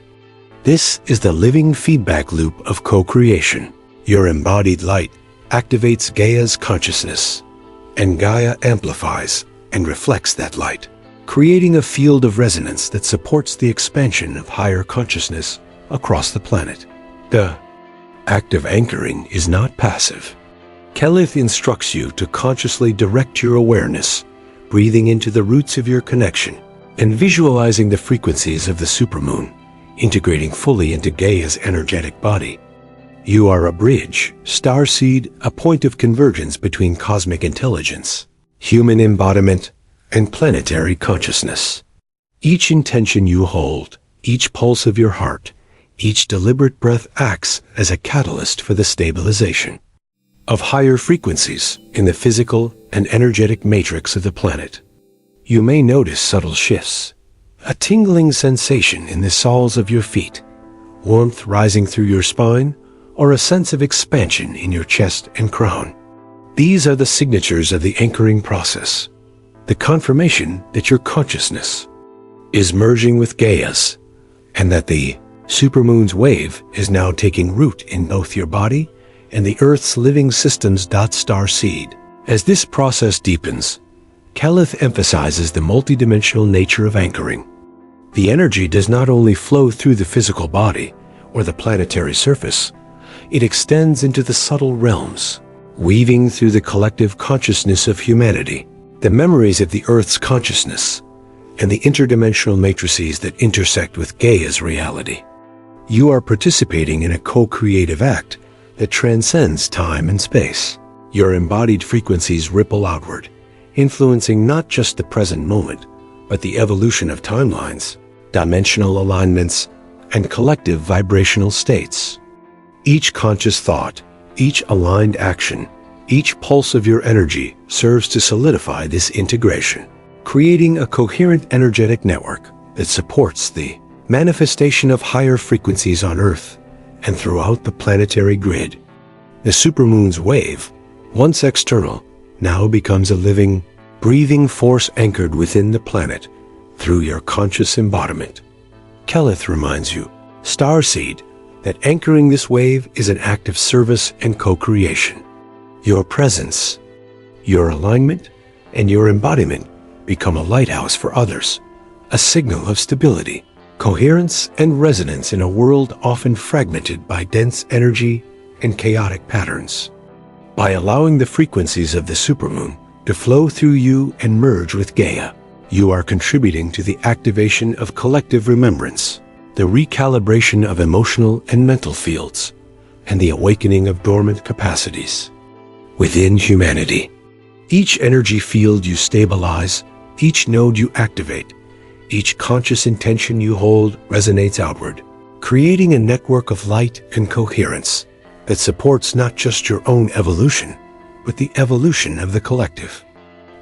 This is the living feedback loop of co-creation. Your embodied light activates Gaia's consciousness, and Gaia amplifies and reflects that light, creating a field of resonance that supports the expansion of higher consciousness across the planet. The act of anchoring is not passive. Kaelith instructs you to consciously direct your awareness, breathing into the roots of your connection and visualizing the frequencies of the supermoon, integrating fully into Gaia's energetic body. You are a bridge, Starseed, a point of convergence between cosmic intelligence, human embodiment, and planetary consciousness. Each intention you hold, each pulse of your heart, each deliberate breath acts as a catalyst for the stabilization of higher frequencies in the physical and energetic matrix of the planet. You may notice subtle shifts, a tingling sensation in the soles of your feet, warmth rising through your spine, or a sense of expansion in your chest and crown. These are the signatures of the anchoring process, the confirmation that your consciousness is merging with Gaia's, and that the supermoon's wave is now taking root in both your body and the Earth's living systems. Starseed. As this process deepens, Kaelith emphasizes the multidimensional nature of anchoring. The energy does not only flow through the physical body or the planetary surface, it extends into the subtle realms, weaving through the collective consciousness of humanity, the memories of the Earth's consciousness, and the interdimensional matrices that intersect with Gaia's reality. You are participating in a co-creative act that transcends time and space. Your embodied frequencies ripple outward, influencing not just the present moment, but the evolution of timelines, dimensional alignments, and collective vibrational states. Each conscious thought, each aligned action, each pulse of your energy serves to solidify this integration, creating a coherent energetic network that supports the manifestation of higher frequencies on Earth and throughout the planetary grid. The supermoon's wave, once external, now becomes a living, breathing force anchored within the planet through your conscious embodiment. Kaelith reminds you, Starseed, that anchoring this wave is an act of service and co-creation. Your presence, your alignment, and your embodiment become a lighthouse for others, a signal of stability, coherence, and resonance in a world often fragmented by dense energy and chaotic patterns. By allowing the frequencies of the supermoon to flow through you and merge with Gaia, you are contributing to the activation of collective remembrance, the recalibration of emotional and mental fields, and the awakening of dormant capacities within humanity. Each energy field you stabilize, each node you activate, each conscious intention you hold resonates outward, creating a network of light and coherence that supports not just your own evolution, but the evolution of the collective.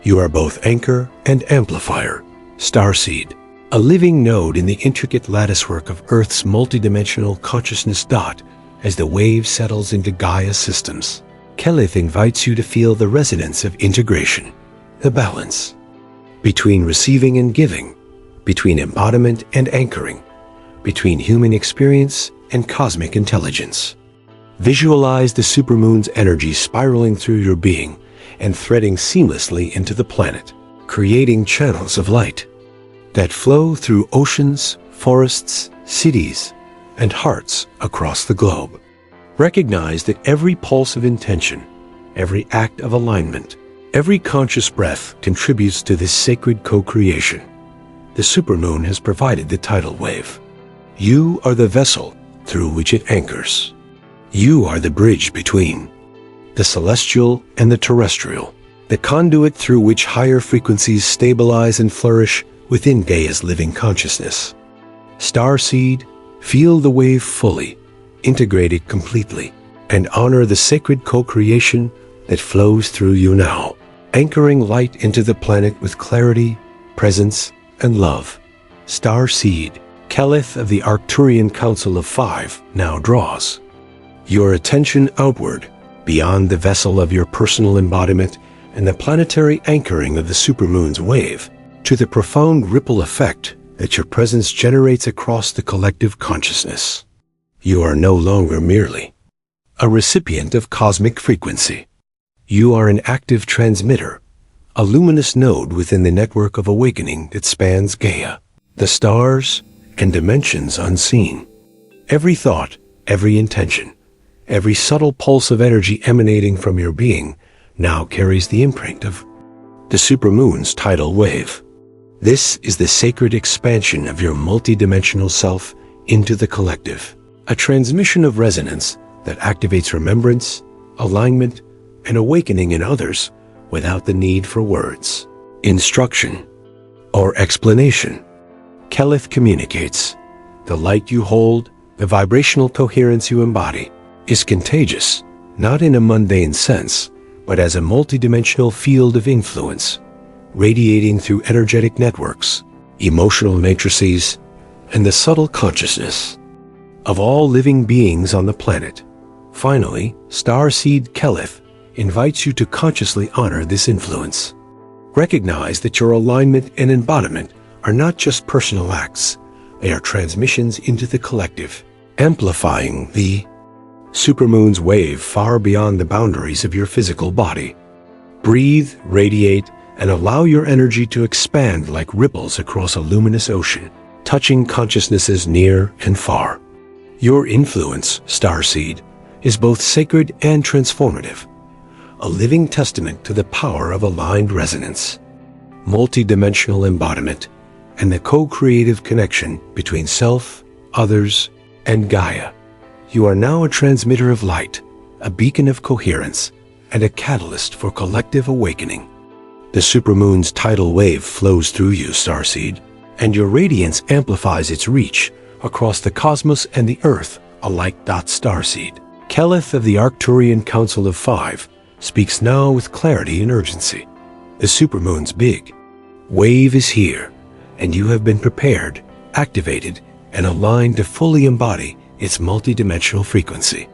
You are both anchor and amplifier, Starseed, a living node in the intricate latticework of Earth's multidimensional consciousness dot as the wave settles into Gaia systems. Kaelith invites you to feel the resonance of integration, the balance between receiving and giving, between embodiment and anchoring, between human experience and cosmic intelligence. Visualize the supermoon's energy spiraling through your being and threading seamlessly into the planet, creating channels of light that flow through oceans, forests, cities, and hearts across the globe. Recognize that every pulse of intention, every act of alignment, every conscious breath contributes to this sacred co-creation. The supermoon has provided the tidal wave. You are the vessel through which it anchors. You are the bridge between the celestial and the terrestrial, the conduit through which higher frequencies stabilize and flourish within Gaia's living consciousness. Starseed, feel the wave fully, integrate it completely, and honor the sacred co-creation that flows through you now, anchoring light into the planet with clarity, presence, and love. Starseed, Kaelith of the Arcturian Council of 5 now draws your attention outward, beyond the vessel of your personal embodiment and the planetary anchoring of the supermoon's wave, to the profound ripple effect that your presence generates across the collective consciousness. You are no longer merely a recipient of cosmic frequency. You are an active transmitter, a luminous node within the network of awakening that spans Gaia, the stars, and dimensions unseen. Every thought, every intention, every subtle pulse of energy emanating from your being now carries the imprint of the supermoon's tidal wave. This is the sacred expansion of your multidimensional self into the collective, a transmission of resonance that activates remembrance, alignment, and awakening in others without the need for words, instruction, or explanation. Kaelith communicates. The light you hold, the vibrational coherence you embody, is contagious, not in a mundane sense, but as a multidimensional field of influence, radiating through energetic networks, emotional matrices, and the subtle consciousness of all living beings on the planet. Finally, Starseed Kaelith invites you to consciously honor this influence. Recognize that your alignment and embodiment are not just personal acts, they are transmissions into the collective, amplifying the supermoon's wave far beyond the boundaries of your physical body. Breathe, radiate, and allow your energy to expand like ripples across a luminous ocean, touching consciousnesses near and far. Your influence, Starseed, is both sacred and transformative, a living testament to the power of aligned resonance, multidimensional embodiment, and the co-creative connection between self, others, and Gaia. You are now a transmitter of light, a beacon of coherence, and a catalyst for collective awakening. The supermoon's tidal wave flows through you, Starseed, and your radiance amplifies its reach across the cosmos and the Earth alike. Starseed, Kaelith of the Arcturian Council of 5, speaks now with clarity and urgency. The supermoon's big wave is here, and you have been prepared, activated, and aligned to fully embody its multidimensional frequency.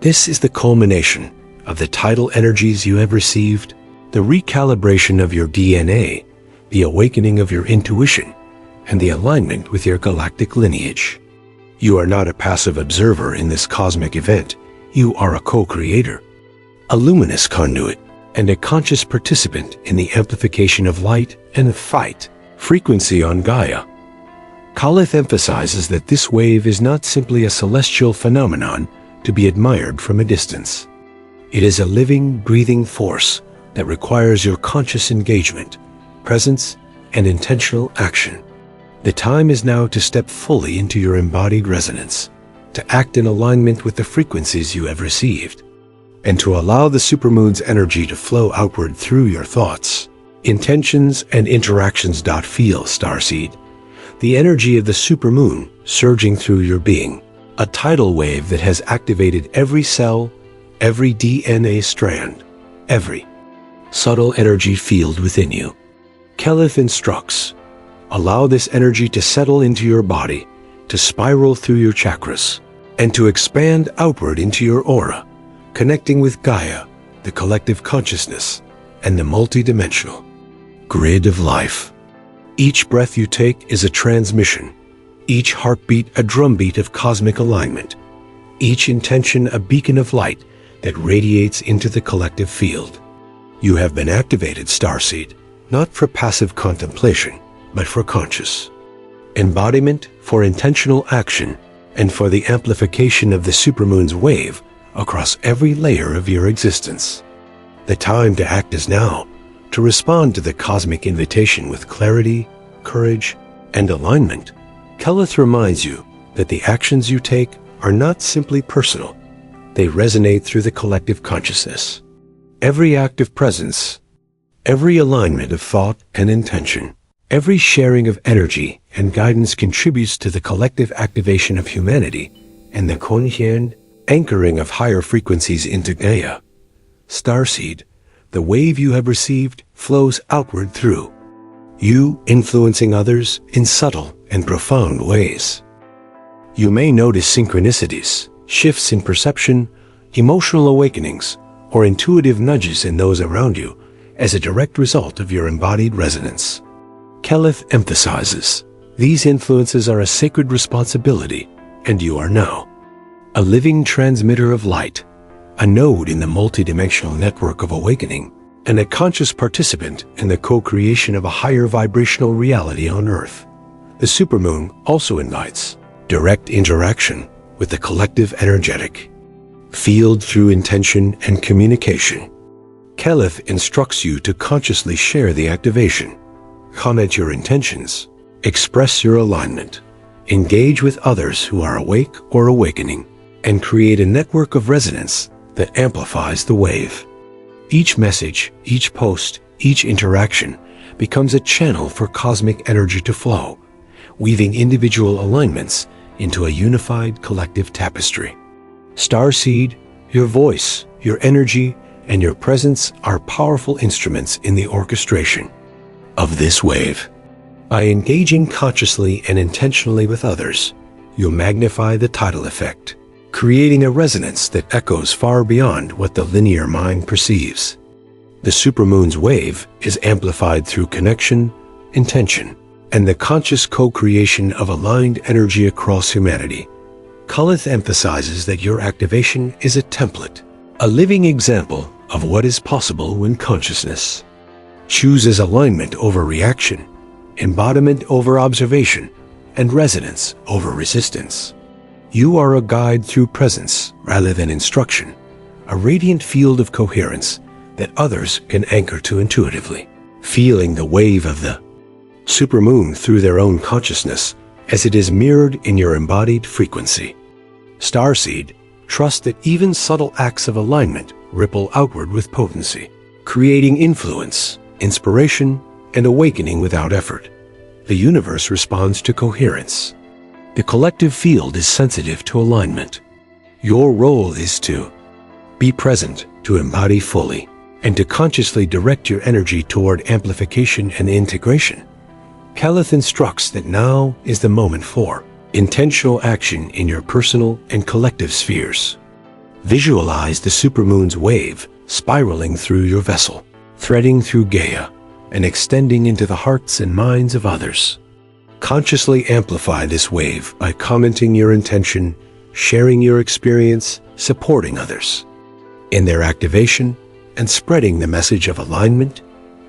This is the culmination of the tidal energies you have received, the recalibration of your DNA, the awakening of your intuition, and the alignment with your galactic lineage. You are not a passive observer in this cosmic event. You are a co-creator, a luminous conduit, and a conscious participant in the amplification of light and fight frequency on Gaia. Kaelith emphasizes that this wave is not simply a celestial phenomenon to be admired from a distance. It is a living, breathing force that requires your conscious engagement, presence, and intentional action. The time is now to step fully into your embodied resonance, to act in alignment with the frequencies you have received, and to allow the supermoon's energy to flow outward through your thoughts, intentions, and interactions. Feel, Starseed, the energy of the supermoon surging through your being, a tidal wave that has activated every cell, every DNA strand, every subtle energy field within you. Kaelith instructs, allow this energy to settle into your body, to spiral through your chakras, and to expand outward into your aura, connecting with Gaia, the collective consciousness, and the multidimensional grid of life. Each breath you take is a transmission, each heartbeat a drumbeat of cosmic alignment, each intention a beacon of light that radiates into the collective field. You have been activated, Starseed, not for passive contemplation, but for conscious embodiment, for intentional action, and for the amplification of the supermoon's wave across every layer of your existence. The time to act is now, to respond to the cosmic invitation with clarity, courage, and alignment. Kaelith reminds you that the actions you take are not simply personal. They resonate through the collective consciousness. Every act of presence, every alignment of thought and intention, every sharing of energy and guidance contributes to the collective activation of humanity and the conscient anchoring of higher frequencies into Gaia. Starseed, the wave you have received flows outward through you, influencing others in subtle and profound ways. You may notice synchronicities, shifts in perception, emotional awakenings, or intuitive nudges in those around you as a direct result of your embodied resonance. Kaelith emphasizes, these influences are a sacred responsibility, and you are now a living transmitter of light, a node in the multidimensional network of awakening, and a conscious participant in the co-creation of a higher vibrational reality on Earth. The supermoon also invites direct interaction with the collective energetic field through intention and communication. Kaelith instructs you to consciously share the activation, comment your intentions, express your alignment, engage with others who are awake or awakening, and create a network of resonance that amplifies the wave. Each message, each post, each interaction becomes a channel for cosmic energy to flow, weaving individual alignments into a unified collective tapestry. Starseed, your voice, your energy, and your presence are powerful instruments in the orchestration of this wave. By engaging consciously and intentionally with others, you'll magnify the tidal effect, creating a resonance that echoes far beyond what the linear mind perceives. The supermoon's wave is amplified through connection, intention, and the conscious co-creation of aligned energy across humanity. Kaelith emphasizes that your activation is a template, a living example of what is possible when consciousness chooses alignment over reaction, embodiment over observation, and resonance over resistance. You are a guide through presence rather than instruction, a radiant field of coherence that others can anchor to intuitively, feeling the wave of the supermoon through their own consciousness as it is mirrored in your embodied frequency. Starseed, trust that even subtle acts of alignment ripple outward with potency, creating influence, inspiration, and awakening without effort. The universe responds to coherence. The collective field is sensitive to alignment. Your role is to be present, to embody fully, and to consciously direct your energy toward amplification and integration. Kaelith instructs that now is the moment for intentional action in your personal and collective spheres. Visualize the supermoon's wave spiraling through your vessel, threading through Gaia, and extending into the hearts and minds of others. Consciously amplify this wave by commenting your intention, sharing your experience, supporting others. in their activation and spreading the message of alignment,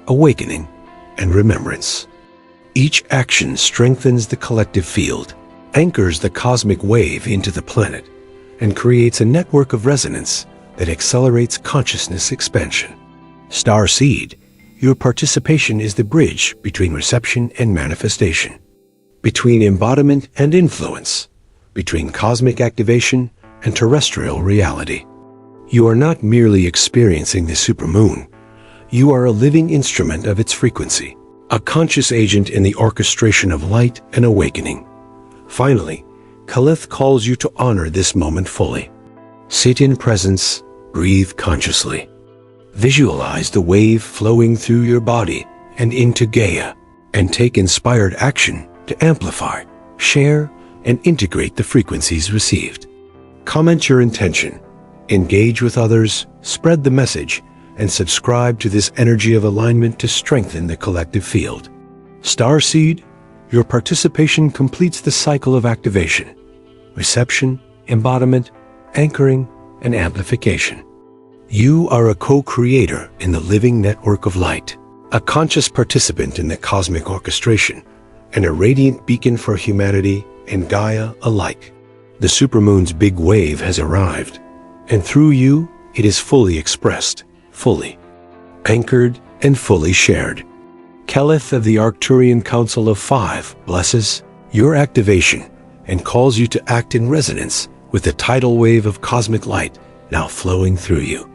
awakening, and remembrance. Each action strengthens the collective field, anchors the cosmic wave into the planet, and creates a network of resonance that accelerates consciousness expansion. Starseed, your participation is the bridge between reception and manifestation, between embodiment and influence, between cosmic activation and terrestrial reality. You are not merely experiencing the supermoon. You are a living instrument of its frequency, a conscious agent in the orchestration of light and awakening. Finally, Kaelith calls you to honor this moment fully. Sit in presence, breathe consciously. Visualize the wave flowing through your body and into Gaia, and take inspired action to amplify, share, and integrate the frequencies received. Comment your intention, engage with others, spread the message, and subscribe to this energy of alignment to strengthen the collective field. Starseed, your participation completes the cycle of activation, reception, embodiment, anchoring, and amplification. You are a co-creator in the living network of light, a conscious participant in the cosmic orchestration, and a radiant beacon for humanity and Gaia alike. The supermoon's big wave has arrived, and through you, it is fully expressed, fully anchored, and fully shared. Kaelith of the Arcturian Council of 5 blesses your activation and calls you to act in resonance with the tidal wave of cosmic light now flowing through you.